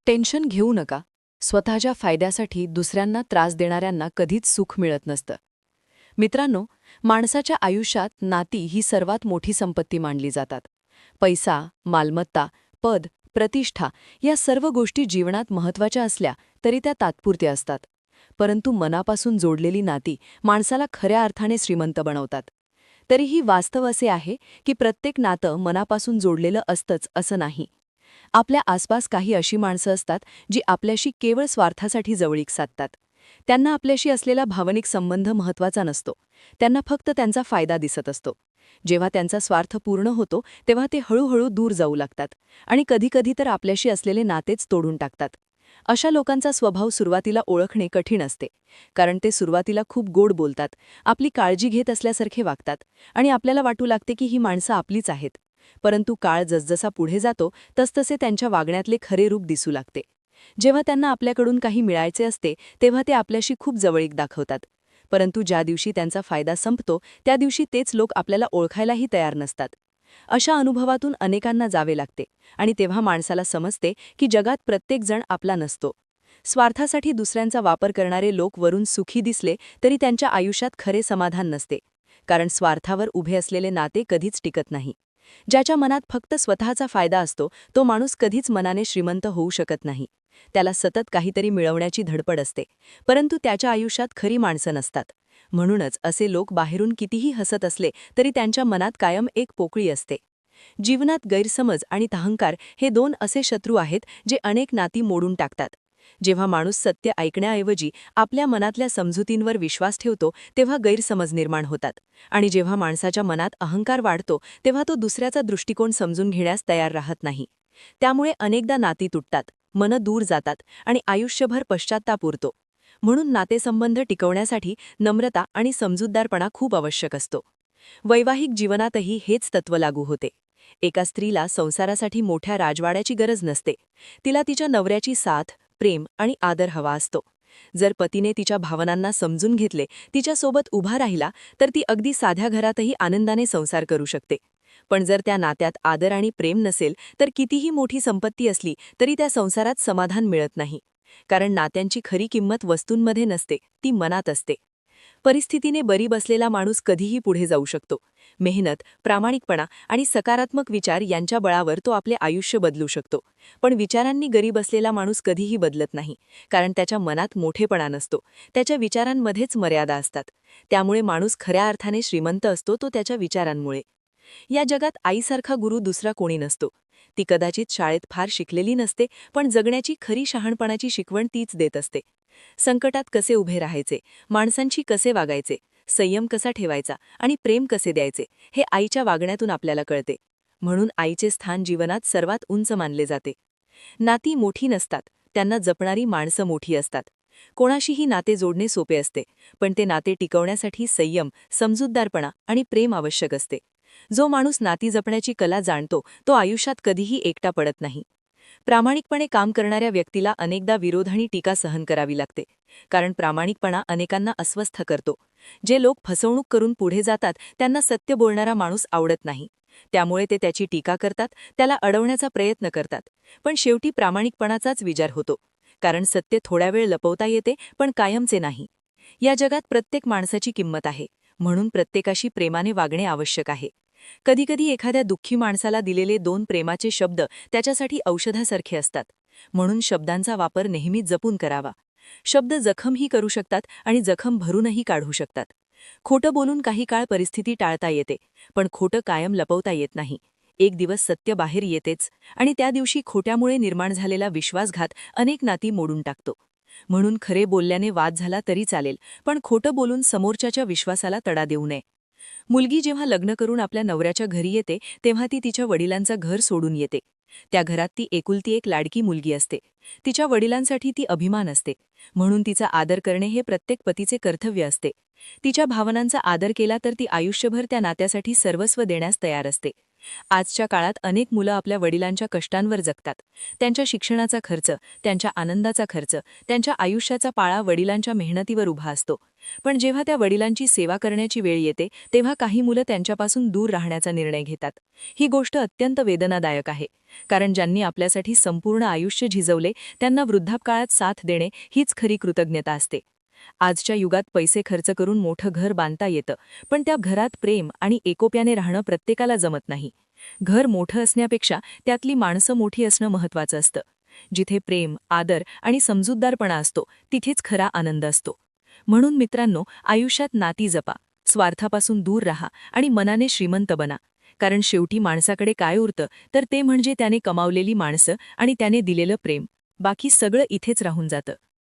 Tension घेऊ नका. स्वतःच्या फायद्यासाठी दुसऱ्यांना त्रास देणाऱ्यांना कधीच सुख मिळत नसतं. मित्रांनो, माणसाच्या आयुष्यात नाती ही सर्वात मोठी संपत्ती मानली जातात. पैसा, मालमत्ता, पद, प्रतिष्ठा या सर्व गोष्टी जीवनात महत्त्वाच्या असल्या तरी त्या तात्पुरत्या असतात. परंतु मनापासून जोडलेली नाती माणसाला खऱ्या अर्थाने श्रीमंत बनवतात. तरीही वास्तव असे आहे की प्रत्येक नातं मनापासून जोडलेलं असतंच असं नाही. आपल्या आसपास काही अशी माणसं असतात जी आपल्याशी केवळ स्वार्थासाठी जवळीक साधतात. त्यांना आपल्याशी असलेला भावनिक संबंध महत्त्वाचा नसतो. त्यांना फक्त त्यांचा फायदा दिसत असतो. जेव्हा त्यांचा स्वार्थ पूर्ण होतो तेव्हा ते हळूहळू दूर जाऊ लागतात आणि कधीकधी तर आपल्याशी असलेले नातेच तोडून टाकतात. अशा लोकांचा स्वभाव सुरुवातीला ओळखणे कठीण असते, कारण ते सुरुवातीला खूप गोड बोलतात, आपली काळजी घेत असल्यासारखे वागतात आणि आपल्याला वाटू लागते की ही माणसं आपलीच आहेत. परंतु काळ जसजसा पुढे जातो तसतसे त्यांच्या वागण्यातले खरे रूप दिसू लागते. जेव्हा त्यांना आपल्याकडून काही मिळायचे असते तेव्हा ते आपल्याशी खूप जवळीक दाखवतात. परंतु ज्या दिवशी त्यांचा फायदा संपतो त्या दिवशी तेच लोक आपल्याला ओळखायलाही तयार नसतात. अशा अनुभवातून अनेकांना जावे लागते आणि तेव्हा माणसाला समजते की जगात प्रत्येकजण आपला नसतो. स्वार्थासाठी दुसऱ्यांचा वापर करणारे लोक वरून सुखी दिसले तरी त्यांच्या आयुष्यात खरे समाधान नसते, कारण स्वार्थावर उभे असलेले नाते कधीच टिकत नाही. ज्याच्या मनात फक्त स्वतःचा फायदा असतो तो माणूस कधीच मनाने श्रीमंत होऊ शकत नाही. त्याला सतत काहीतरी मिळवण्याची धडपड असते, परंतु त्याच्या आयुष्यात खरी माणसं नसतात. म्हणूनच असे लोक बाहेरून कितीही हसत असले तरी त्यांच्या मनात कायम एक पोकळी असते. जीवनात गैरसमज आणि अहंकार हे दोन असे शत्रू आहेत जे अनेक नाती मोडून टाकतात. जेव्हा माणूस सत्य ऐकण्याऐवजी आपल्या मनातल्या समजुतींवर विश्वास ठेवतो तेव्हा गैरसमज निर्माण होतात, आणि जेव्हा माणसाच्या मनात अहंकार वाढतो तेव्हा तो दुसऱ्याचा दृष्टिकोन समजून घेण्यास तयार राहत नाही. त्यामुळे अनेकदा नाती तुटतात, मनं दूर जातात आणि आयुष्यभर पश्चात्ताप उरतो. म्हणून नातेसंबंध टिकवण्यासाठी नम्रता आणि समजूतदारपणा खूप आवश्यक असतो. वैवाहिक जीवनातही हेच तत्त्व लागू होते. एका स्त्रीला संसारासाठी मोठ्या राजवाड्याची गरज नसते. तिला तिच्या नवऱ्याची साथ, प्रेम आणि आदर हवा असतो. जर पतीने तिच्या भावनांना समजून घेतले, तिच्यासोबत उभा राहिला, तर ती अगदी साध्या घरातही आनंदाने संसार करू शकते. पण जर त्या नात्यात आदर आणि प्रेम नसेल तर कितीही मोठी संपत्ती असली तरी त्या संसारात समाधान मिळत नाही. कारण नात्यांची खरी किंमत वस्तूंमध्ये नसते, ती मनात असते. परिस्थितीने बरी बसलेला माणूस कधीही पुढे जाऊ शकतो. मेहनत, प्रामाणिकपणा आणि सकारात्मक विचार यांच्या बळावर तो आपले आयुष्य बदलू शकतो. पण विचारांनी गरीब असलेला माणूस कधीही बदलत नाही, कारण त्याच्या मनात मोठेपणा नसतो, त्याच्या विचारांमध्येच मर्यादा असतात. त्यामुळे माणूस खऱ्या अर्थाने श्रीमंत असतो तो त्याच्या विचारांमुळे. या जगात आईसारखा गुरु दुसरा कोणी नसतो. ती कदाचित शाळेत फार शिकलेली नसते, पण जगण्याची खरी शहाणपणाची शिकवण तीच देत असते. संकटात कसे उभे राहायचे, माणसांशी कसे वागायचे, संयम कसा ठेवायचा आणि प्रेम कसे द्यायचे हे आईच्या वागण्यातून आपल्याला कळते. म्हणून आईचे स्थान जीवनात सर्वात उंच मानले जाते. नाती मोठी नसतात, त्यांना जपणारी माणसं मोठी असतात. कोणाशीही नाते जोडणे सोपे असते, पण ते नाते टिकवण्यासाठी संयम, समजूतदारपणा आणि प्रेम आवश्यक असते. जो माणूस नाती जपण्याची कला जाणतो तो आयुष्यात कधीही एकटा पडत नाही. प्रामाणिकपणे काम करणाऱ्या व्यक्तीला अनेकदा विरोध आणि टीका सहन करावी लागते, कारण प्रामाणिकपणा अनेकांना अस्वस्थ करतो. जे लोक फसवणूक करून पुढे जातात त्यांना सत्य बोलणारा माणूस आवडत नाही. त्यामुळे ते त्याची टीका करतात, त्याला अडवण्याचा प्रयत्न करतात. पण शेवटी प्रामाणिकपणाचाच विजय होतो, कारण सत्य थोड्या वेळ लपवता येते पण कायमचे नाही. या जगात प्रत्येक माणसाची किंमत आहे, म्हणून प्रत्येकाशी प्रेमाने वागणे आवश्यक आहे. कधीकधी एखाद्या दुःखी माणसाला दिलेले 2 प्रेमाचे शब्द त्याच्यासाठी औषधासारखे असतात. म्हणून शब्दांचा वापर नेहमी जपून करावा. शब्द जखमही करू शकतात आणि जखम भरूनही काढू शकतात. खोटं बोलून काही काळ परिस्थिती टाळता येते, पण खोटं कायम लपवता येत नाही. एक दिवस सत्य बाहेर येतेच, आणि त्या दिवशी खोट्यामुळे निर्माण झालेला विश्वासघात अनेक नाती मोडून टाकतो. म्हणून खरे बोलल्याने वाद झाला तरी चालेल, पण खोटं बोलून समोरच्याच्या विश्वासाला तडा देऊ नये. मुलगी जेव्हा लग्न करून आपल्या नवऱ्याच्या घरी येते तेव्हा ती तिच्या वडिलांचं घर सोडून येते. त्या घरात ती एकुलती एक लाडकी मुलगी असते. तिच्या वडिलांसाठी ती अभिमान असते, म्हणून तिचा आदर करणे हे प्रत्येक पतीचे कर्तव्य असते. तिच्या भावनांचा आदर केला तर ती आयुष्यभर त्या नात्यासाठी सर्वस्व देण्यास तयार असते. आजच्या काळात अनेक मुलं आपल्या वडिलांच्या कष्टांवर जगतात. त्यांच्या शिक्षणाचा खर्च, त्यांच्या आनंदाचा खर्च, त्यांच्या आयुष्याचा पाळा वडिलांच्या मेहनतीवर उभा असतो. पण जेव्हा त्या वडिलांची सेवा करण्याची वेळ येते तेव्हा काही मुलं त्यांच्यापासून दूर राहण्याचा निर्णय घेतात. ही गोष्ट अत्यंत वेदनादायक आहे, कारण ज्यांनी आपल्यासाठी संपूर्ण आयुष्य झिजवले त्यांना वृद्धापकाळात साथ देणे हीच खरी कृतज्ञता असते. आजच्या युगात पैसे खर्च करून मोठं घर बांधता येतं, पण त्या घरात प्रेम आणि एकोप्याने राहणं प्रत्येकाला जमत नाही. घर मोठं असण्यापेक्षा त्यातली माणसं मोठी असणं महत्त्वाचं असतं. जिथे प्रेम, आदर आणि समजूतदारपणा असतो तिथेच खरा आनंद असतो. म्हणून मित्रांनो, आयुष्यात नाती जपा, स्वार्थापासून दूर राहा आणि मनाने श्रीमंत बना. कारण शेवटी माणसाकडे काय उरतं तर ते म्हणजे त्याने कमावलेली माणसं आणि त्याने दिलेलं प्रेम. बाकी सगळं इथेच राहून जातं.